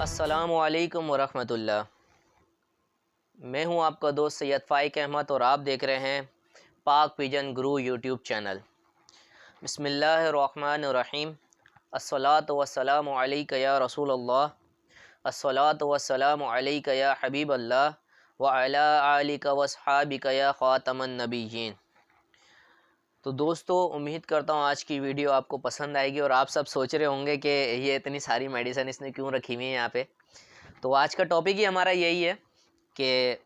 अस्सलामुअलैकुम वरहमतुल्लाह। मैं हूं आपका दोस्त सैयद फ़ाइक अहमद और आप देख रहे हैं पाक पिजन गुरु यूट्यूब चैनल। बिस्मिल्लाहिर्रहमानिर्रहीम। अस्सलातु वस्सलामु अलैका या रसूलल्लाह, अस्सलातु वस्सलामु अलैका या हबीबल्लाह व अला आलिका वस्हाबिका या ख़ातमन नबिय्यीन। तो दोस्तों, उम्मीद करता हूँ आज की वीडियो आपको पसंद आएगी और आप सब सोच रहे होंगे कि ये इतनी सारी मेडिसिन इसने क्यों रखी हुई है यहाँ पे। तो आज का टॉपिक ही हमारा यही है कि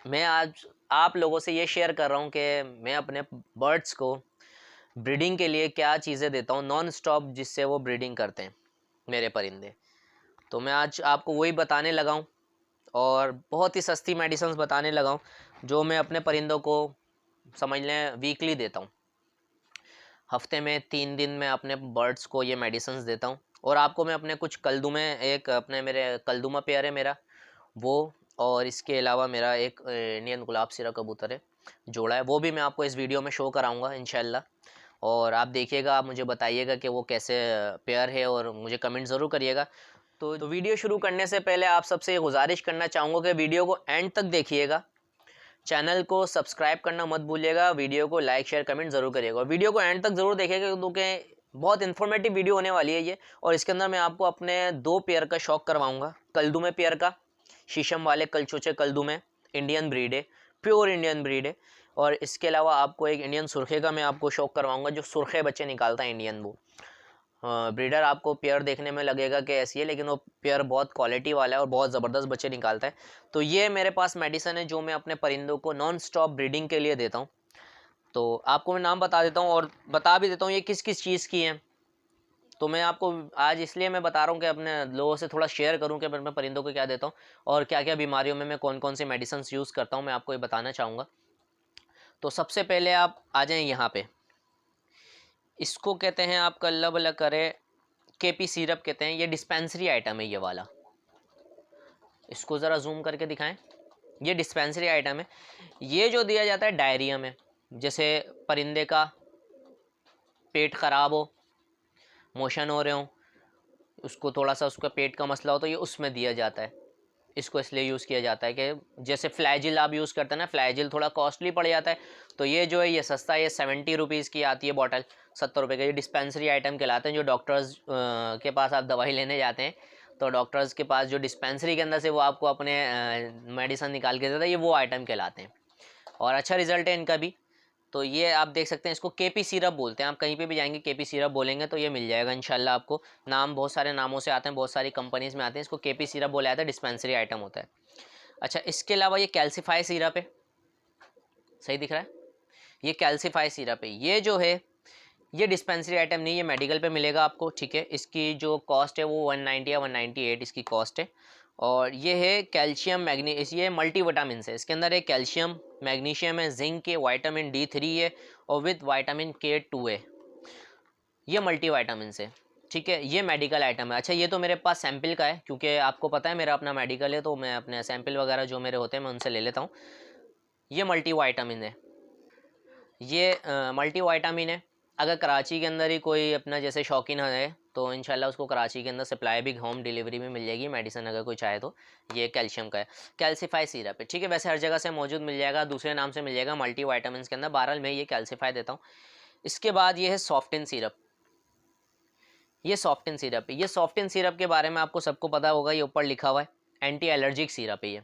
मैं आज आप लोगों से ये शेयर कर रहा हूँ कि मैं अपने बर्ड्स को ब्रीडिंग के लिए क्या चीज़ें देता हूँ नॉन स्टॉप, जिससे वो ब्रीडिंग करते हैं मेरे परिंदे। तो मैं आज आपको वही बताने लगा हूँ और बहुत ही सस्ती मेडिसिन बताने लगा हूँ जो मैं अपने परिंदों को समझ लें वीकली देता हूँ। हफ्ते में 3 दिन मैं अपने बर्ड्स को ये मेडिसिन देता हूँ। और आपको मैं अपने कुछ कलदुमे, एक अपने मेरे कलदुमा पेयर है मेरा वो, और इसके अलावा मेरा एक इंडियन गुलाब सिरा कबूतर है जोड़ा है, वो भी मैं आपको इस वीडियो में शो कराऊंगा इंशाल्लाह। और आप देखिएगा, आप मुझे बताइएगा कि वो कैसे पेयर है और मुझे कमेंट ज़रूर करिएगा। तो वीडियो शुरू करने से पहले आप सबसे गुजारिश करना चाहूँगा कि वीडियो को एंड तक देखिएगा, चैनल को सब्सक्राइब करना मत भूलिएगा, वीडियो को लाइक शेयर कमेंट ज़रूर करिएगा और वीडियो को एंड तक ज़रूर देखिएगा क्योंकि बहुत इन्फॉर्मेटिव वीडियो होने वाली है ये। और इसके अंदर मैं आपको अपने 2 पेयर का शौक करवाऊंगा। कलदुमे पेयर का, शीशम वाले कलचोचे कलदुमे, इंडियन ब्रीड है, प्योर इंडियन ब्रीड है। और इसके अलावा आपको एक इंडियन सुर्खे का मैं आपको शौक करवाऊंगा जो सुर्खे बच्चे निकालता है इंडियन। वो ब्रीडर आपको पेयर देखने में लगेगा कि ऐसी है, लेकिन वो पेयर बहुत क्वालिटी वाला है और बहुत ज़बरदस्त बच्चे निकालता है। तो ये मेरे पास मेडिसिन है जो मैं अपने परिंदों को नॉन स्टॉप ब्रीडिंग के लिए देता हूँ। तो आपको मैं नाम बता देता हूँ और बता भी देता हूँ ये किस किस चीज़ की हैं। तो मैं आपको आज इसलिए मैं बता रहा हूँ कि अपने लोगों से थोड़ा शेयर करूँ कि मैं परिंदों को क्या देता हूँ और क्या क्या बीमारियों में मैं कौन कौन सी मेडिसिन यूज़ करता हूँ, मैं आपको ये बताना चाहूँगा। तो सबसे पहले आप आ जाएँ यहाँ पे, इसको कहते हैं, आपका अल्लाह भला करे, केपी सिरप कहते हैं। ये डिस्पेंसरी आइटम है ये वाला, इसको ज़रा जूम करके दिखाएं। ये डिस्पेंसरी आइटम है। ये जो दिया जाता है डायरिया में, जैसे परिंदे का पेट ख़राब हो, मोशन हो रहे हो, उसको थोड़ा सा उसका पेट का मसला हो, तो ये उसमें दिया जाता है। इसको इसलिए यूज़ किया जाता है कि जैसे फ्लैजिल आप यूज़ करते हैं ना, फ्लैजिल थोड़ा कॉस्टली पड़ जाता है, तो ये जो है ये सस्ता है, ये 70 रुपीज़ की आती है बॉटल, 70 रुपये का। ये डिस्पेंसरी आइटम कहलाते हैं। जो डॉक्टर्स के पास आप दवाई लेने जाते हैं तो डॉक्टर्स के पास जो डिस्पेंसरी के अंदर से वो आपको अपने मेडिसिन निकाल के देता है, ये वो आइटम कहलाते हैं और अच्छा रिजल्ट है इनका भी। तो ये आप देख सकते हैं, इसको केपी सिरप बोलते हैं। आप कहीं पे भी जाएंगे केपी सिरप बोलेंगे तो ये मिल जाएगा इंशाल्लाह आपको। नाम बहुत सारे नामों से आते हैं, बहुत सारी कंपनीज़ में आते हैं, इसको केपी सिरप बोला जाता है, डिस्पेंसरी आइटम होता है। अच्छा, इसके अलावा ये कैल्सीफाई सिरप है, सही दिख रहा है, ये कैल्सीफाई सिरप है। ये जो है ये डिस्पेंसरी आइटम नहीं, ये मेडिकल पे मिलेगा आपको, ठीक है। इसकी जो कॉस्ट है वो 190 या 198 इसकी कॉस्ट है। और ये है कैल्शियम मैग्नीशियम, ये मल्टी विटामिन है। इसके अंदर है कैल्शियम, मैग्नीशियम है, जिंक है, विटामिन D3 है और विद विटामिन K2 है। ये मल्टी विटामिन है, ठीक है। ये मेडिकल आइटम है। अच्छा, ये तो मेरे पास सैंपल का है क्योंकि आपको पता है मेरा अपना मेडिकल है, तो मैं अपने सैंपल वगैरह जो मेरे होते हैं मैं उनसे ले लेता हूँ। ये मल्टी विटामिन है, ये मल्टी विटामिन है। अगर कराची के अंदर ही कोई अपना जैसे शौकीन है तो इंशाल्लाह उसको कराची के अंदर सप्लाई भी होम डिलीवरी में मिल जाएगी मेडिसिन, अगर कोई चाहे तो। ये कैल्शियम का है, कैल्सीफाई सिरप है, ठीक है। वैसे हर जगह से मौजूद मिल जाएगा, दूसरे नाम से मिल जाएगा मल्टी विटामिन के अंदर। बहरहाल मैं ये कैल्सीफाई देता हूँ। इसके बाद ये है सॉफ्टिन सिरप। ये सॉफ्टिन सिरप है। ये सॉफ्टिन सिरप के बारे में आपको सबको पता होगा, ये ऊपर लिखा हुआ है, एंटी एलर्जिक सिरप है ये,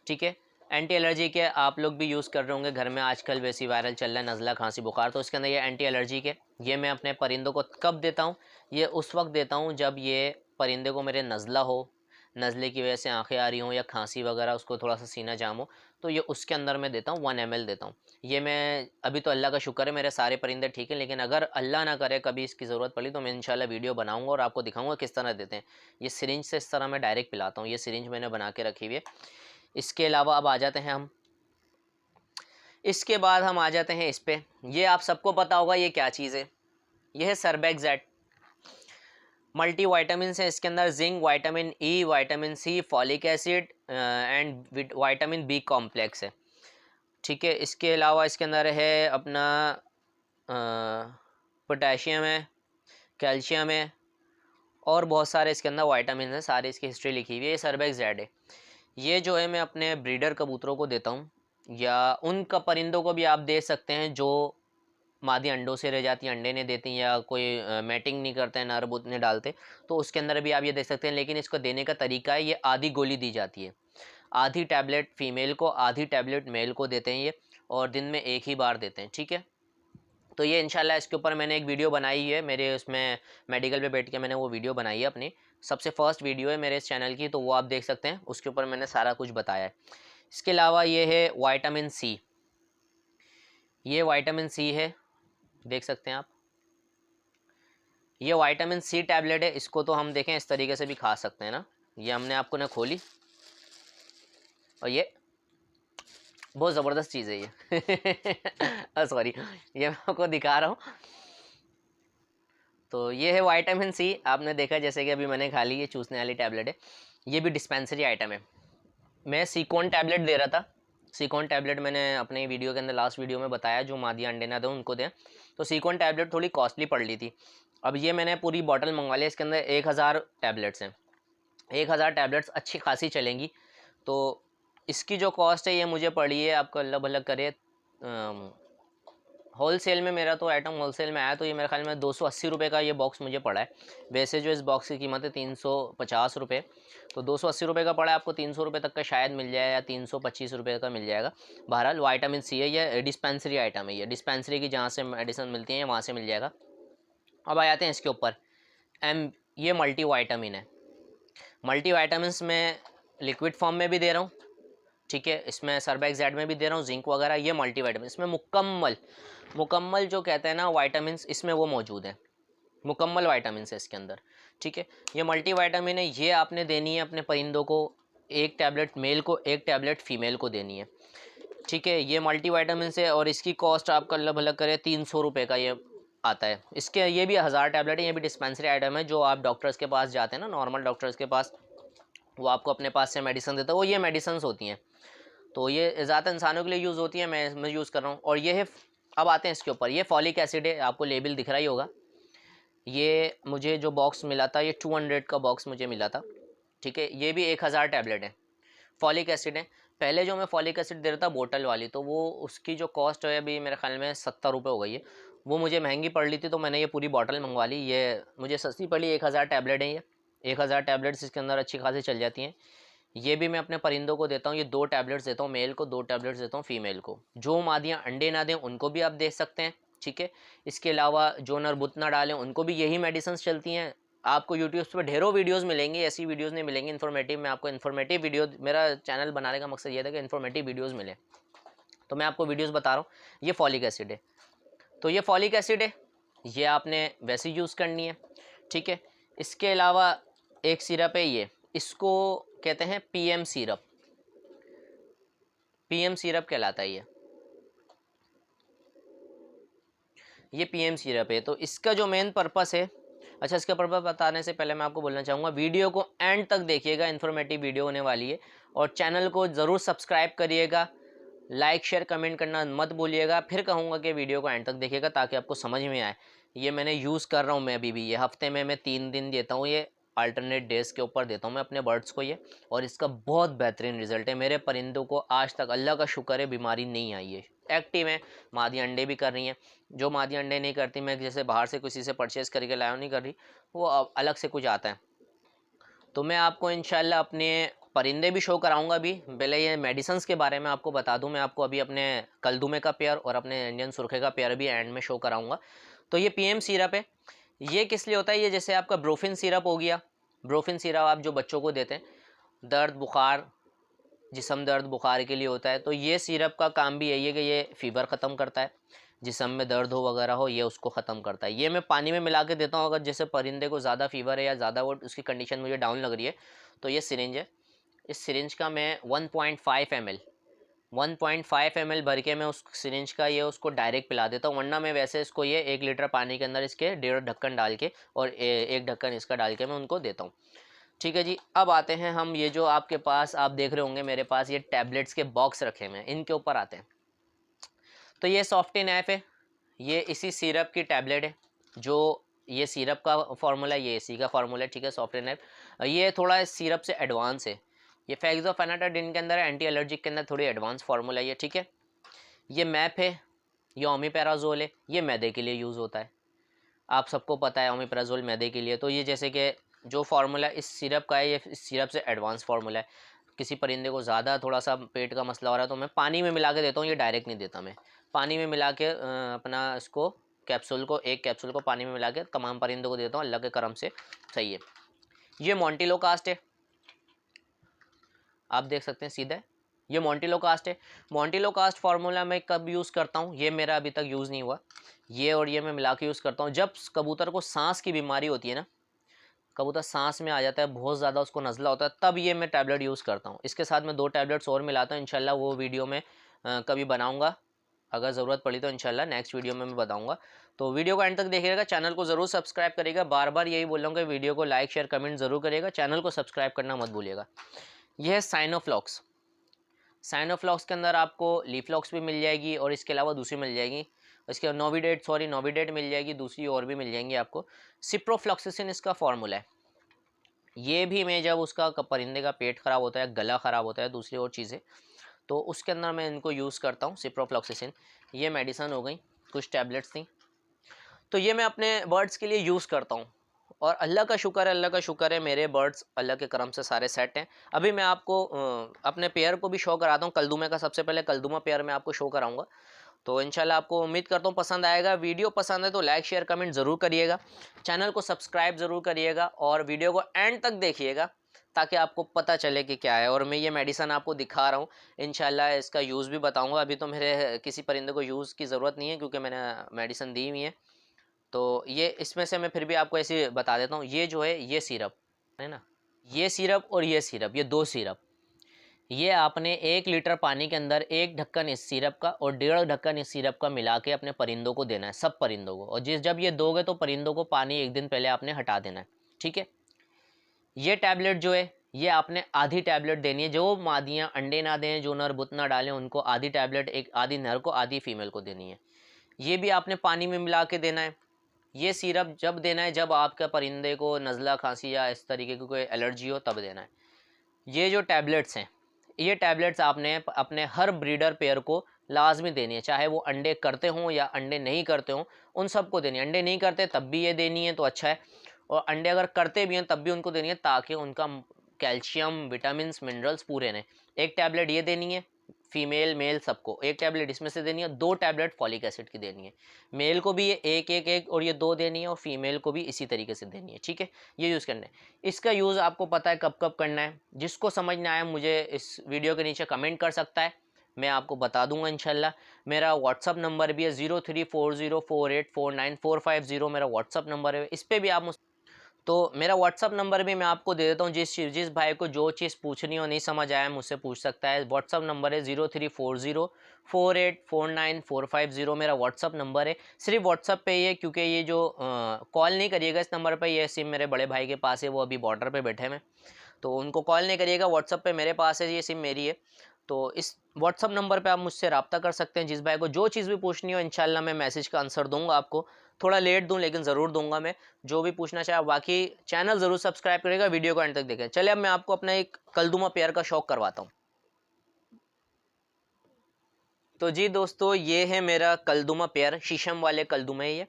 ठीक है। एंटी एलर्जी के आप लोग भी यूज़ कर रहे होंगे घर में, आजकल वैसी वायरल चल रहा है नज़ला खांसी बुखार, तो इसके अंदर ये एंटी एलर्जी के। ये मैं अपने परिंदों को कब देता हूँ, ये उस वक्त देता हूँ जब ये परिंदे को मेरे नज़ला हो, नज़ले की वजह से आंखें आ रही हों या खांसी वगैरह, उसको थोड़ा सा सीना जाम हो, तो ये उसके अंदर मैं देता हूँ 1 ml देता हूँ। ये मैं अभी तो अल्लाह का शुक्र है मेरे सारे परिंदे ठीक हैं, लेकिन अगर अल्लाह ना करे कभी इसकी ज़रूरत पड़ी तो मैं इंशाल्लाह वीडियो बनाऊँगा और आपको दिखाऊँगा किस तरह देते हैं। ये सिरिंज से इस तरह मैं डायरेक्ट पिलाता हूँ, ये सिरिंज मैंने बना के रखी हुई है। इसके अलावा अब आ जाते हैं हम, इसके बाद हम आ जाते हैं इस पे। ये आप सबको पता होगा ये क्या चीज़ है, ये है सर्बेक्सेट। मल्टी वाइटामिन है इसके अंदर, zinc, vitamin E, vitamin C, folic acid and vitamin B complex है। ठीक है, इसके अलावा इसके अंदर है अपना पोटेशियम है, कैल्शियम है और बहुत सारे इसके अंदर विटामिन है, सारी इसकी हिस्ट्री लिखी हुई है। ये सर्बेक्सेट है। ये जो है मैं अपने ब्रीडर कबूतरों को देता हूँ, या उन परिंदों को भी आप दे सकते हैं जो मादी अंडों से रह जाती हैं, अंडे नहीं देती, या कोई मैटिंग नहीं करते हैं, नर बुत नहीं डालते, तो उसके अंदर भी आप ये देख सकते हैं। लेकिन इसको देने का तरीका है, ये आधी गोली दी जाती है, आधी टैबलेट फीमेल को, आधी टैबलेट मेल को देते हैं ये, और दिन में एक ही बार देते हैं। ठीक है, तो ये इंशाल्लाह इसके ऊपर मैंने एक वीडियो बनाई है, मेरे उसमें मेडिकल पे बैठ के मैंने वो वीडियो बनाई है, अपनी सबसे फर्स्ट वीडियो है मेरे इस चैनल की, तो वो आप देख सकते हैं, उसके ऊपर मैंने सारा कुछ बताया है। इसके अलावा ये है विटामिन सी, ये विटामिन सी है, देख सकते हैं आप, ये विटामिन सी टैबलेट है। इसको तो हम देखें इस तरीके से भी खा सकते हैं ना, ये हमने आपको ना खोली, और ये बहुत ज़बरदस्त चीज़ है ये सॉरी, ये मैं आपको दिखा रहा हूँ। तो ये है विटामिन सी, आपने देखा जैसे कि अभी मैंने खा ली, ये चूसने वाली टैबलेट है, ये भी डिस्पेंसरी आइटम है। मैं सीकॉन टैबलेट दे रहा था, सीकॉन टैबलेट मैंने अपने वीडियो के अंदर लास्ट वीडियो में बताया, जो मादी अंडे ना दें उनको दें, तो सीकॉन टैबलेट थोड़ी कॉस्टली पड़ ली थी। अब ये मैंने पूरी बॉटल मंगवा लिया, इसके अंदर 1000 टैबलेट्स हैं, 1000 टैबलेट्स अच्छी खासी चलेंगी। तो इसकी जो कॉस्ट है ये मुझे पड़ी है, आपको अल्लाह भला करे, होल सेल में, मेरा तो आइटम होल सेल में आया, तो ये मेरे ख्याल में 280 रुपये का ये बॉक्स मुझे पड़ा है। वैसे जो इस बॉक्स की कीमत है 350 रुपये, तो 280 रुपये का पड़ा है, आपको 300 रुपये तक का शायद मिल जाए, या 325 रुपये का मिल जाएगा। बहरहाल विटामिन सी है, ये डिस्पेंसरी आइटम है, ये डिस्पेंसरी की जहाँ से मेडिसिन मिलती हैं वहाँ से मिल जाएगा। अब आ जाते हैं इसके ऊपर, ये मल्टी वाइटामिन है। मल्टी वाइटामिन में लिक्विड फॉर्म में भी दे रहा हूँ, ठीक है, इसमें सर्बेक्सेट में भी दे रहा हूँ, जिंक वगैरह, ये मल्टी वाइटामिन, इसमें मुकम्मल जो कहते हैं ना वाइटामिन, इसमें वो मौजूद है, मुकम्मल वाइटामिन है इसके अंदर। ठीक है, ये मल्टी वाइटामिन है, ये आपने देनी है अपने परिंदों को, एक टैबलेट मेल को, एक टैबलेट फीमेल को देनी है। ठीक है, ये मल्टी वाइटामिन है, और इसकी कॉस्ट आपका अल्लाह भला करे 300 रुपये का ये आता है। इसके ये भी 1000 टैबलेट है, ये भी डिस्पेंसरी आइटम है, जो आप डॉक्टर्स के पास जाते हैं ना, नॉर्मल डॉक्टर्स के पास, वो आपको अपने पास से मेडिसिन देता है, वो ये मेडिसिन होती हैं, तो ये ज़्यादा इंसानों के लिए यूज़ होती है, मैं यूज़ कर रहा हूँ। और ये है, अब आते हैं इसके ऊपर, ये फॉलिक एसिड है, आपको लेबल दिख रहा ही होगा। ये मुझे जो बॉक्स मिला था, ये 200 का बॉक्स मुझे मिला था। ठीक है, ये भी 1000 टैबलेट है, फॉलिक एसिड है। पहले जो मैं फॉलिक एसिड दे रहा था बोतल वाली, तो वो उसकी जो कॉस्ट है अभी मेरे ख्याल में 70 रुपये हो गई है, वो मुझे महंगी पड़ रही थी, तो मैंने ये पूरी बॉटल मंगवा ली, ये मुझे सस्ती पड़ी, 1000 टैबलेट है, ये 1000 टैबलेट्स इसके अंदर अच्छी खासी चल जाती हैं। ये भी मैं अपने परिंदों को देता हूँ, ये 2 टैबलेट्स देता हूँ मेल को, 2 टैबलेट्स देता हूँ फीमेल को। जो मादियाँ अंडे ना दें उनको भी आप दे सकते हैं। ठीक है, इसके अलावा जो नर बुत ना डालें उनको भी यही मेडिसिन चलती हैं। आपको यूट्यूब पर ढेरों वीडियोस मिलेंगी, ऐसी वीडियोस नहीं मिलेंगी इन्फॉर्मेटिव। मैं आपको इन्फॉर्मेटिव वीडियो, मेरा चैनल बनाने का मकसद ये था कि इन्फॉर्मेटिव वीडियोस मिले, तो मैं आपको वीडियोस बता रहा हूँ। ये फॉलिक एसिड है, तो ये फॉलिक एसिड है, ये आपने वैसे यूज़ करनी है। ठीक है, इसके अलावा एक सिरप है, ये इसको कहते हैं पीएम सिरप, पीएम सिरप कहलाता है ये पीएम सिरप है। तो इसका जो मेन पर्पस है, अच्छा इसका पर्पस बताने से पहले मैं आपको बोलना चाहूँगा, वीडियो को एंड तक देखिएगा, इन्फॉर्मेटिव वीडियो होने वाली है, और चैनल को ज़रूर सब्सक्राइब करिएगा, लाइक शेयर कमेंट करना मत भूलिएगा। फिर कहूँगा कि वीडियो को एंड तक देखिएगा ताकि आपको समझ में आए। ये मैंने यूज़ कर रहा हूँ मैं अभी भी, ये हफ्ते में मैं 3 दिन देता हूँ, ये अल्टरनेट डेज़ के ऊपर देता हूँ मैं अपने बर्ड्स को ये, और इसका बहुत बेहतरीन रिजल्ट है। मेरे परिंदों को आज तक अल्लाह का शुक्र है बीमारी नहीं आई है, एक्टिव है, मादी अंडे भी कर रही हैं। जो मादी अंडे नहीं करती, मैं जैसे बाहर से किसी से परचेज़ करके लाया नहीं कर रही, वो अलग से कुछ आता है। तो मैं आपको इंशाल्लाह अपने परिंदे भी शो कराऊंगा। अभी पहले ये मेडिसिन्स के बारे में आपको बता दूं, मैं आपको अभी अपने कलदुमे का पेयर और अपने इंडियन सुरखे का पेयर भी एंड में शो कराऊंगा। तो ये पीएम सिरप है, ये किस लिए होता है, ये जैसे आपका ब्रोफिन सिरप हो गया, ब्रोफिन सिरप आप जो बच्चों को देते हैं, दर्द बुखार, जिस्म दर्द बुखार के लिए होता है। तो ये सिरप का काम भी यही है कि ये फ़ीवर ख़त्म करता है, जिस्म में दर्द हो वगैरह हो ये उसको ख़त्म करता है। ये मैं पानी में मिला के देता हूँ, अगर जैसे परिंदे को ज़्यादा फ़ीवर है या ज़्यादा वो उसकी कंडीशन मुझे डाउन लग रही है, तो ये सिरिंज है, इस सिरिंज का मैं 1.5 ml 1.5 ml भर के मैं उस सिरिंज का ये उसको डायरेक्ट पिला देता हूँ। वरना मैं वैसे इसको ये 1 लीटर पानी के अंदर इसके 1.5 ढक्कन डाल के और 1 ढक्कन इसका डाल के मैं उनको देता हूँ। ठीक है जी। अब आते हैं हम, ये जो आपके पास आप देख रहे होंगे मेरे पास ये टैबलेट्स के बॉक्स रखे हुए हैं, इनके ऊपर आते हैं। तो ये सॉफ्टिन ऐप है, ये इसी सिरप की टैबलेट है, जो ये सिरप का फार्मूला ये इसी का फार्मूला है। ठीक है, सॉफ्टिन ऐप ये थोड़ा सिरप से एडवांस है, ये फेक्सोफेनाटाडिन के अंदर है, एंटी एलर्जिक के अंदर थोड़ी एडवांस फार्मूला है ये। ठीक है, ये मैप है, ये ओमेपैराजोल है, ये मैदे के लिए यूज़ होता है, आप सबको पता है ओमेपैराजोल मैदे के लिए। तो ये जैसे कि जो फार्मूला इस सिरप का है, ये इस सिरप से एडवांस फार्मूला है। किसी परिंदे को ज़्यादा थोड़ा सा पेट का मसला हो रहा है तो मैं पानी में मिला के देता हूँ, ये डायरेक्ट नहीं देता मैं, पानी में मिला के अपना इसको कैप्सूल को, एक कैप्सूल को पानी में मिला के तमाम परिंदों को देता हूँ, अल्लाह के करम से सही है। ये मॉन्टिलोकास्ट है, आप देख सकते हैं सीधा, ये मॉन्टिलोकास्ट है। मॉन्टिलोकास्ट फार्मूला मैं कब यूज़ करता हूँ, ये मेरा अभी तक यूज़ नहीं हुआ, ये और ये मैं मिला के यूज़ करता हूँ जब कबूतर को सांस की बीमारी होती है ना, कबूतर सांस में आ जाता है, बहुत ज़्यादा उसको नज़ला होता है, तब ये मैं टैबलेट यूज़ करता हूँ। इसके साथ मैं 2 टैबलेट्स और मिलाता हूँ, इंशाल्लाह वो वीडियो में कभी बनाऊँगा, अगर ज़रूरत पड़ी तो इंशाल्लाह नेक्स्ट वीडियो में मैं बताऊँगा। तो वीडियो को एंड तक देखिएगा, चैनल को ज़रूर सब्सक्राइब करिएगा, बार बार यही बोल रहा हूँ कि वीडियो को लाइक शेयर कमेंट ज़रूर करिएगा, चैनल को सब्सक्राइब करना मत भूलिएगा। यह है साइनोफ्लॉक्स, साइनोफ्लॉक्स के अंदर आपको लीफ्लॉक्स भी मिल जाएगी और इसके अलावा दूसरी मिल जाएगी, इसके नोविडेट मिल जाएगी, दूसरी और भी मिल जाएंगी आपको। सिप्रोफ्लॉक्सिसिन इसका फार्मूला है, ये भी मैं जब उसका परिंदे का पेट ख़राब होता है, गला ख़राब होता है, दूसरी और चीज़ें, तो उसके अंदर मैं इनको यूज़ करता हूँ सिप्रोफ्लॉक्सिसिन। ये मेडिसन हो गई, कुछ टैबलेट्स थी, तो ये मैं अपने बर्ड्स के लिए यूज़ करता हूँ। और अल्लाह का शुक्र है मेरे बर्ड्स अल्लाह के करम से सारे सेट हैं। अभी मैं आपको अपने पेयर को भी शो कराता हूँ, कलदुमे का सबसे पहले कलदुमा पेयर मैं आपको शो कराऊंगा। तो इंशाल्लाह आपको उम्मीद करता हूँ पसंद आएगा। वीडियो पसंद है तो लाइक शेयर कमेंट ज़रूर करिएगा, चैनल को सब्सक्राइब ज़रूर करिएगा और वीडियो को एंड तक देखिएगा ताकि आपको पता चले कि क्या है। और मैं ये मेडिसन आपको दिखा रहा हूँ, इंशाल्लाह इसका यूज़ भी बताऊँगा। अभी तो मेरे किसी परिंदे को यूज़ की ज़रूरत नहीं है क्योंकि मैंने मेडिसन दी हुई है। तो ये इसमें से मैं फिर भी आपको ऐसे बता देता हूँ, ये जो है ये सिरप है ना, ये सिरप और ये सिरप, ये 2 सिरप, ये आपने 1 लीटर पानी के अंदर 1 ढक्कन इस सिरप का और 1.5 ढक्कन इस सिरप का मिला के अपने परिंदों को देना है, सब परिंदों को। और जब ये दोगे तो परिंदों को पानी 1 दिन पहले आपने हटा देना है। ठीक है, ये टैबलेट जो है ये आपने आधी टैबलेट देनी है, जो मादियाँ अंडे ना दें, जो नर बुत ना डालें, उनको आधी टैबलेट, एक आधी नर को आधी फीमेल को देनी है। ये भी आपने पानी में मिला के देना है। ये सिरप जब देना है जब आपका परिंदे को नज़ला खांसी या इस तरीके की कोई एलर्जी हो तब देना है। ये जो टैबलेट्स हैं, ये टैबलेट्स आपने अपने हर ब्रीडर पेयर को लाजमी देनी है, चाहे वो अंडे करते हों या अंडे नहीं करते हों, उन सबको देनी है। अंडे नहीं करते तब भी ये देनी है तो अच्छा है, और अंडे अगर करते भी हैं तब भी उनको देनी है ताकि उनका कैल्शियम विटामिन्स मिनरल्स पूरे रहें। एक टैबलेट ये देनी है फीमेल मेल सबको, एक टैबलेट इसमें से देनी है, 2 टैबलेट फॉलिक एसिड की देनी है। मेल को भी ये एक और ये 2 देनी है और फीमेल को भी इसी तरीके से देनी है। ठीक है, ये यूज़ करना है। इसका यूज़ आपको पता है कब कब करना है, जिसको समझ ना आया मुझे इस वीडियो के नीचे कमेंट कर सकता है, मैं आपको बता दूंगा इंशाल्लाह। मेरा व्हाट्सअप नंबर भी है 0340484945 मेरा व्हाट्सअप नंबर है, इस पर भी आप तो मेरा व्हाट्सअप नंबर भी मैं आपको दे देता हूँ। जिस भाई को जो चीज़ पूछनी हो, नहीं समझ आया, मुझसे पूछ सकता है। व्हाट्सअप नंबर है 0340484945 मेरा व्हाट्सअप नंबर है। सिर्फ व्हाट्सअप पे ही है क्योंकि ये जो कॉल नहीं करिएगा इस नंबर पे, ये सिम मेरे बड़े भाई के पास है, वो अभी बॉर्डर पे बैठे हैं, तो उनको कॉल नहीं करिएगा। व्हाट्सअप पे मेरे पास है, ये सिम मेरी है, तो इस व्हाट्सअप नंबर पे आप मुझसे रब्ता कर सकते हैं। जिस भाई को जो चीज़ भी पूछनी हो इंशाल्लाह मैं मैसेज का आंसर दूंगा आपको, थोड़ा लेट दूं लेकिन ज़रूर दूंगा मैं, जो भी पूछना चाहे। बाकी चैनल ज़रूर सब्सक्राइब करेगा, वीडियो को एंड तक देखें। चलिए अब मैं आपको अपना एक कलदुमा पेयर का शौक करवाता हूँ। तो जी दोस्तों, ये है मेरा कलदुमा पेयर, शीशम वाले कलदुमे ये,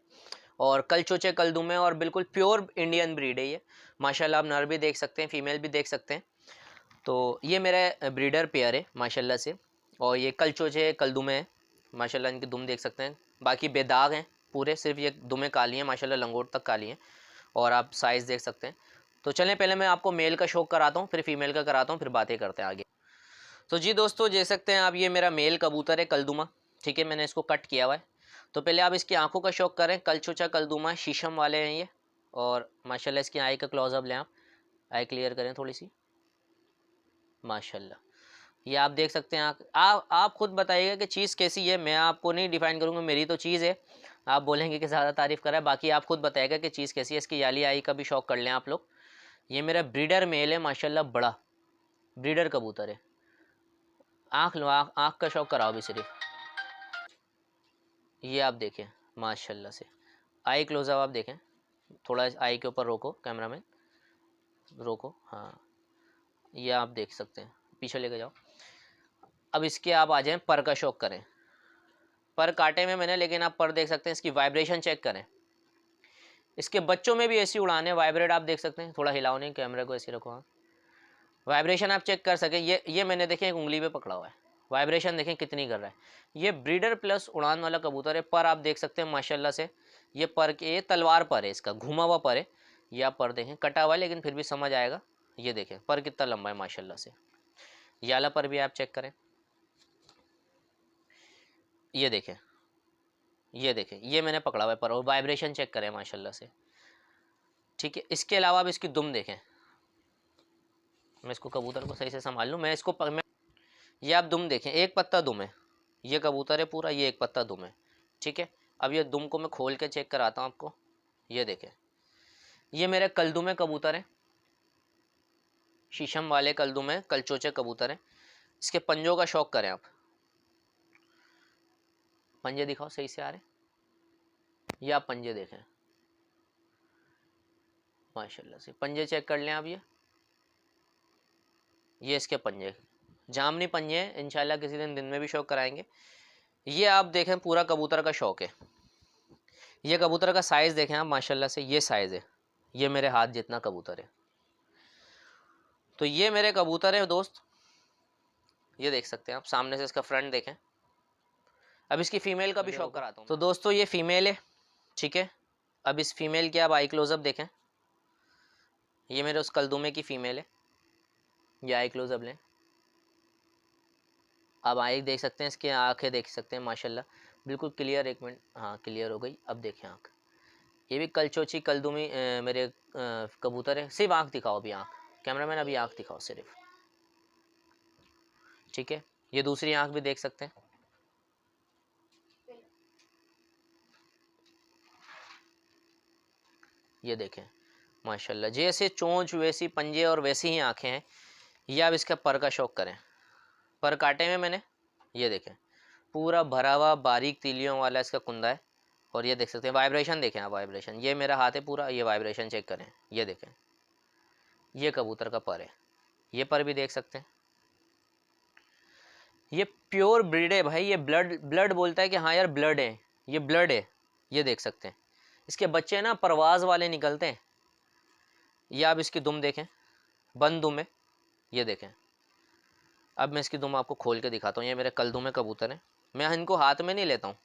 और कलचोचे कलदुमे, और बिल्कुल प्योर इंडियन ब्रीड है ये। माशाल्लाह आप नर भी देख सकते हैं, फीमेल भी देख सकते हैं। तो ये मेरा ब्रीडर पेयर है माशाल्लाह से, और ये कलचोचे कलदुमे हैं माशाल्लाह, इनके दुम देख सकते हैं, बाकी बेदाग हैं पूरे, सिर्फ ये दुमें काली हैं माशाल्लाह, लंगोट तक काली हैं, और आप साइज़ देख सकते हैं। तो चलें पहले मैं आपको मेल का शौक कराता हूँ, फिर फीमेल का कराता हूँ, फिर बातें करते हैं आगे। तो जी दोस्तों, देख सकते हैं आप, ये मेरा मेल कबूतर है कलदुमा। ठीक है, मैंने इसको कट किया हुआ है। तो पहले आप इसकी आंखों का शौक करें। कलचोचा कलदुमा शीशम वाले हैं ये। और माशाल्लाह इसकी आई का क्लोजअप लें आप, आई क्लियर करें थोड़ी सी। माशाल्लाह ये आप देख सकते हैं। आप खुद बताइएगा कि चीज़ कैसी है। मैं आपको नहीं डिफाइन करूँगा, मेरी तो चीज़ है। आप बोलेंगे कि ज़्यादा तारीफ़ करा है, बाकी आप खुद बताइएगा कि चीज़ कैसी है। इसकी याली आई का भी शौक कर लें आप लोग। ये मेरा ब्रीडर मेल है माशाल्लाह, बड़ा ब्रीडर कबूतर है। आँख लो, आँख का शौक कराओ भी सिर्फ। ये आप देखें माशाल्लाह से, आई क्लोजअप आप देखें। थोड़ा आई के ऊपर रोको, कैमरा मैन रोको, हाँ ये आप देख सकते हैं, पीछे लेके जाओ। अब इसके आप आ जाएं, पर का शौक करें। पर काटे में मैंने, लेकिन आप पर देख सकते हैं, इसकी वाइब्रेशन चेक करें। इसके बच्चों में भी ऐसी उड़ान है, वाइब्रेट आप देख सकते हैं। थोड़ा हिलाओ नहीं, कैमरे को ऐसे रखो आप, वाइब्रेशन आप चेक कर सकें। ये मैंने देखें एक उंगली पे पकड़ा हुआ है, वाइब्रेशन देखें कितनी कर रहा है। ये ब्रीडर प्लस उड़ान वाला कबूतर है। पर आप देख सकते हैं माशाल्लाह से, ये पर के, ये तलवार पर है, इसका घुमा हुआ पर है। ये आप पर देखें, कटा हुआ है लेकिन फिर भी समझ आएगा। ये देखें पर कितना लंबा है माशाल्लाह से। याला पर भी आप चेक करें, ये देखें, ये देखें, ये मैंने पकड़ा हुआ है पर, और वाइब्रेशन चेक करें माशाल्लाह से। ठीक है, इसके अलावा आप इसकी दुम देखें। मैं इसको कबूतर को सही से संभाल लूँ, मैं इसको ये आप दुम देखें, एक पत्ता दुम है। ये कबूतर है पूरा, ये एक पत्ता दुम है। ठीक है, अब ये दुम को मैं खोल के चेक कराता हूँ आपको। ये देखें, ये मेरे कलदुमे कबूतर है, शीशम वाले कलदुमे कलचोचे कबूतर हैं। इसके पंजों का शौक करें आप। पंजे दिखाओ, सही से आ रहे, ये आप पंजे देखें माशाल्लाह से। पंजे चेक कर लें आप। ये इसके पंजे, जामनी पंजे हैं। इंशाल्लाह किसी दिन में भी शौक कराएंगे। ये आप देखें, पूरा कबूतर का शौक है। ये कबूतर का साइज़ देखें आप माशाल्लाह से, ये साइज़ है, ये मेरे हाथ जितना कबूतर है। तो ये मेरे कबूतर है दोस्त, ये देख सकते हैं आप। सामने से इसका फ्रंट देखें। अब इसकी फ़ीमेल का भी शौक कराता हूँ। तो दोस्तों ये फ़ीमेल है, ठीक है। अब इस फीमेल के आप आई क्लोजअप देखें। ये मेरे उस कलदुमे की फ़ीमेल है, ये आई क्लोजअप लें। आप आई देख सकते हैं, इसकी आँखें देख सकते हैं माशाल्लाह बिल्कुल क्लियर। एक मिनट, हाँ क्लियर हो गई। अब देखें आँख, ये भी कलचोची कलदुमी मेरे कबूतर है। सिर्फ आँख दिखाओ अभी, आँख कैमरामैन अभी आँख दिखाओ सिर्फ। ठीक है, ये दूसरी आँख भी देख सकते हैं। ये देखें माशाल्लाह, जैसे चोंच वैसी पंजे और वैसी ही आँखें हैं। ये आप इसका पर का शौक करें। पर काटे में मैंने, ये देखें पूरा भरा हुआ बारीक तीलियों वाला इसका कुंदा है। और ये देख सकते हैं वाइब्रेशन देखें आप, वाइब्रेशन, ये मेरा हाथ है पूरा, ये वाइब्रेशन चेक करें। ये देखें, ये कबूतर का पर है, ये पर भी देख सकते हैं। ये प्योर ब्रीड है भाई, ये ब्लड ब्लड बोलता है कि हाँ यार ब्लड है, ये ब्लड है। ये देख सकते हैं, इसके बच्चे ना परवाज वाले निकलते हैं। ये आप इसकी दुम देखें, बंद दुम है, ये देखें। अब मैं इसकी दुम आपको खोल के दिखाता हूँ। ये मेरे कलदुमे कबूतर हैं, मैं इनको हाथ में नहीं लेता हूँ।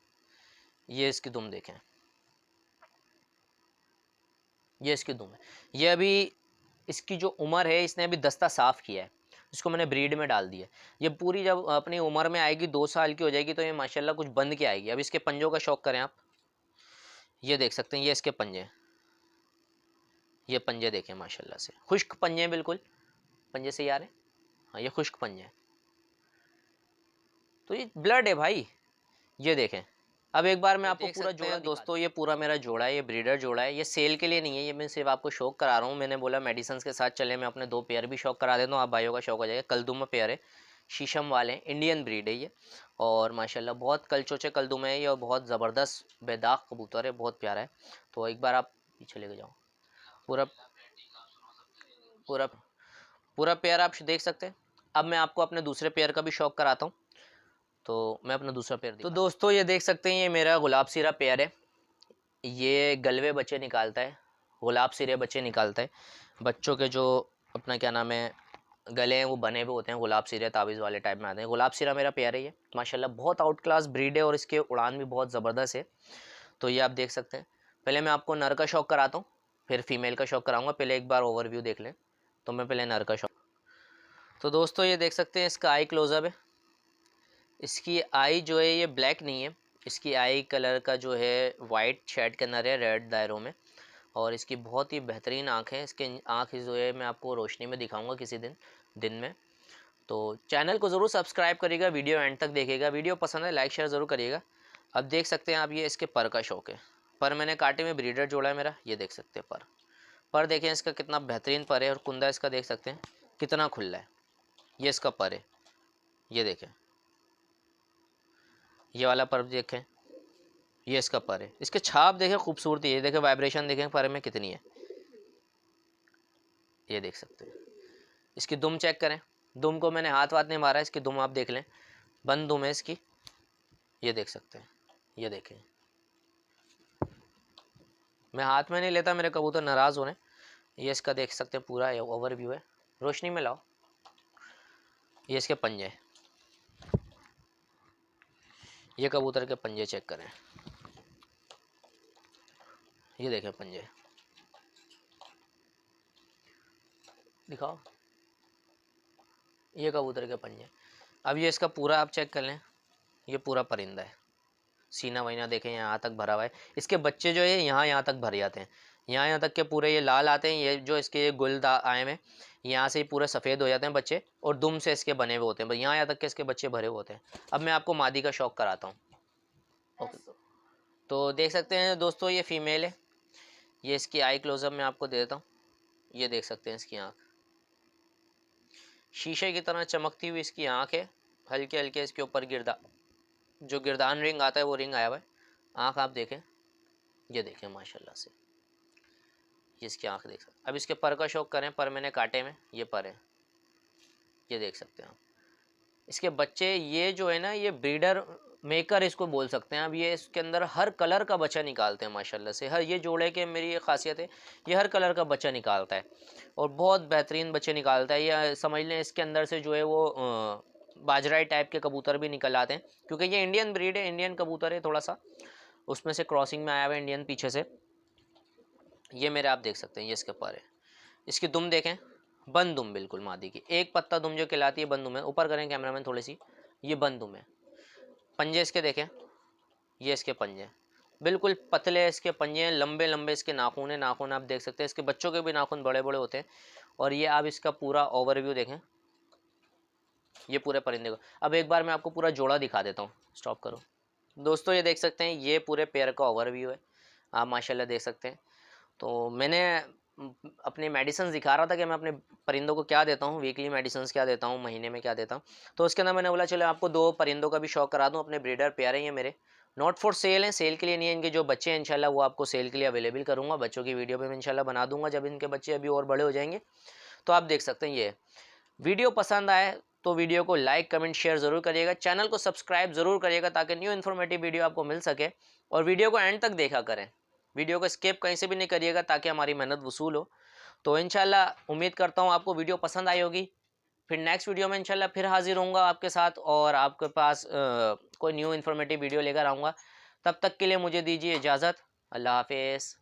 ये इसकी दुम देखें, ये इसकी दुम है। ये अभी इसकी जो उम्र है, इसने अभी दस्ता साफ़ किया है, इसको मैंने ब्रीड में डाल दिया। ये पूरी जब अपनी उम्र में आएगी, 2 साल की हो जाएगी, तो ये माशाल्लाह कुछ बंद के आएगी। अब इसके पंजों का शौक करें आप। ये देख सकते हैं, ये इसके पंजे, ये पंजे देखें माशाल्लाह से, खुश्क पंजे हैं बिल्कुल, पंजे से यार है, हाँ ये खुश्क पंजे हैं। तो ये ब्लड है भाई, ये देखें। अब एक बार मैं आपको पूरा जोड़ा दोस्तों, ये पूरा मेरा जोड़ा है, ये ब्रीडर जोड़ा है, ये सेल के लिए नहीं है, ये मैं सिर्फ आपको शौक करा रहा हूँ। मैंने बोला मेडिसिन के साथ चले, मैं अपने 2 पेयर भी शौक करा देता हूँ, आप भाइयों का शौक हो जाएगा। कलदुमा पेयर है, शीशम वाले, इंडियन ब्रीड है ये। और माशाल्लाह बहुत कलचोचे कलदुमे है ये, और बहुत ज़बरदस्त बेदाग कबूतर है, बहुत प्यारा है। तो एक बार आप पीछे लेके जाओ, पूरा पूरा पूरा पेयर आप देख सकते हैं। अब मैं आपको अपने दूसरे पेयर का भी शौक कराता हूँ। तो मैं अपना दूसरा पेयर, तो दोस्तों ये देख सकते हैं, ये मेरा गुलाब सिरा पेयर है। ये गलवे बच्चे निकालता है, गुलाब सिरे बच्चे निकालता है। बच्चों के जो अपना क्या नाम है गले हैं, वो बने हुए होते हैं, गुलाब सिरे तावीज़ वाले टाइप में आते हैं। गुलाब सिरा मेरा पेयर है ये, माशाल्लाह बहुत आउट क्लास ब्रीड है, और इसके उड़ान भी बहुत ज़बरदस्त है। तो ये आप देख सकते हैं। पहले मैं आपको नर का शौक कराता हूँ, फिर फीमेल का शौक कराऊंगा। पहले एक बार ओवरव्यू देख लें, तो मैं पहले नर का शौक। तो दोस्तों ये देख सकते हैं इसका आई क्लोजअप है। इसकी आई जो है ये ब्लैक नहीं है, इसकी आई कलर का जो है वाइट शेड के अंदर है, रेड दायरों में। और इसकी बहुत ही बेहतरीन आँख है। इसके आँख जो है मैं आपको रोशनी में दिखाऊंगा किसी दिन में। तो चैनल को ज़रूर सब्सक्राइब करिएगा, वीडियो एंड तक देखिएगा। वीडियो पसंद है लाइक शेयर ज़रूर करिएगा। अब देख सकते हैं आप, ये इसके पर का शौक है। पर मैंने कांटे में ब्रीडर जोड़ा है मेरा, ये देख सकते हैं पर देखें इसका कितना बेहतरीन पर है। और कुंदा इसका देख सकते हैं कितना खुला है। ये इसका पर है, ये देखें, ये वाला पर देखें, ये इसका पर है। इसके छाप देखें, खूबसूरती, ये देखें, वाइब्रेशन देखें पर में कितनी है, ये देख सकते हैं। इसकी दुम चेक करें, दुम को मैंने हाथ नहीं मारा, इसकी दुम आप देख लें, बंद दुम है इसकी, ये देख सकते हैं। ये देखें, मैं हाथ में नहीं लेता, मेरे कबूतर नाराज़ हो रहे हैं। ये इसका देख सकते हैं पूरा ओवरव्यू है, रोशनी में लाओ। ये इसके पंजे, ये कबूतर के पंजे चेक करें, ये देखें पंजे, दिखाओ, ये कबूतर के पंजे। अब ये इसका पूरा आप चेक कर लें, ये पूरा परिंदा है। सीना वहीना देखें, यहाँ तक भरा हुआ है। इसके बच्चे जो है यहाँ तक भर जाते हैं, यहाँ तक के पूरे ये लाल आते हैं। ये जो इसके गुल आए हैं, यहाँ से पूरे सफ़ेद हो जाते हैं बच्चे, और दुम से इसके बने हुए होते हैं, यहाँ तक के इसके बच्चे भरे हुए होते हैं। अब मैं आपको मादी का शौक कराता हूँ। ओके, तो देख सकते हैं दोस्तों ये फीमेल है। ये इसकी आई क्लोजअप में आपको दे देता हूँ। ये देख सकते हैं इसकी आँख, शीशे की तरह चमकती हुई इसकी आँख है। हल्के हल्के इसके ऊपर जो गिरदान रिंग आता है वो रिंग आया हुआ है। आँख आप देखें, ये देखें माशाल्लाह से, ये इसकी आँख देख सकते। अब इसके पर का शौक करें, पर मैंने काटे में, ये पर है, ये देख सकते हैं आप। इसके बच्चे ये जो है ना, ये ब्रीडर मेकर इसको बोल सकते हैं। अब ये इसके अंदर हर कलर का बच्चा निकालते हैं माशाल्लाह से। हर ये जोड़े के मेरी ये खासियत है, ये हर कलर का बच्चा निकालता है और बहुत बेहतरीन बच्चे निकालता है। या समझ लें इसके अंदर से जो है वो बाजराई टाइप के कबूतर भी निकल आते हैं, क्योंकि ये इंडियन ब्रीड है, इंडियन कबूतर है, थोड़ा सा उसमें से क्रॉसिंग में आया हुआ है इंडियन पीछे से। ये मेरे आप देख सकते हैं, ये इसके पर है। इसकी दुम देखें, बंद दुम बिल्कुल मादी की, एक पत्ता दुम जो कहलाती है बंद दुम है। ऊपर करें कैमरामैन थोड़ी सी, ये बंद दुम है। पंजे इसके देखें, ये इसके पंजे बिल्कुल पतले इसके पंजे हैं, लंबे लंबे इसके नाखून हैं। नाखून आप देख सकते हैं, इसके बच्चों के भी नाखून बड़े बड़े होते हैं। और ये आप इसका पूरा ओवरव्यू देखें, ये पूरे परिंदे को। अब एक बार मैं आपको पूरा जोड़ा दिखा देता हूँ, स्टॉप करो। दोस्तों ये देख सकते हैं, ये पूरे पेयर का ओवरव्यू है, आप माशाल्लाह देख सकते हैं। तो मैंने अपने मेडिसिन दिखा रहा था कि मैं अपने परिंदों को क्या देता हूँ, वीकली मेडिसिन क्या देता हूँ, महीने में क्या देता हूँ। तो उसके अंदर मैंने बोला चलो आपको 2 परिंदों का भी शौक करा दूँ। अपने ब्रीडर प्यारे हैं मेरे, नॉट फॉर सेल हैं, सेल के लिए नहीं है। इनके जो बच्चे हैं इंशाल्लाह वो आपको सेल के लिए अवेलेबल करूँगा। बच्चों की वीडियो भी मैं इंशाल्लाह बना दूँगा जब इनके बच्चे अभी और बड़े हो जाएंगे। तो आप देख सकते हैं। ये वीडियो पसंद आए तो वीडियो को लाइक कमेंट शेयर ज़रूर करिएगा, चैनल को सब्सक्राइब ज़रूर करिएगा ताकि न्यू इन्फॉर्मेटिव वीडियो आपको मिल सके। और वीडियो को एंड तक देखा करें, वीडियो को स्किप कहीं से भी नहीं करिएगा ताकि हमारी मेहनत वसूल हो। तो इंशाल्लाह उम्मीद करता हूँ आपको वीडियो पसंद आई होगी। फिर नेक्स्ट वीडियो में इंशाल्लाह फिर हाजिर होऊंगा आपके साथ और आपके पास कोई न्यू इन्फॉर्मेटिव वीडियो लेकर आऊँगा। तब तक के लिए मुझे दीजिए इजाज़त। अल्लाह हाफिज़।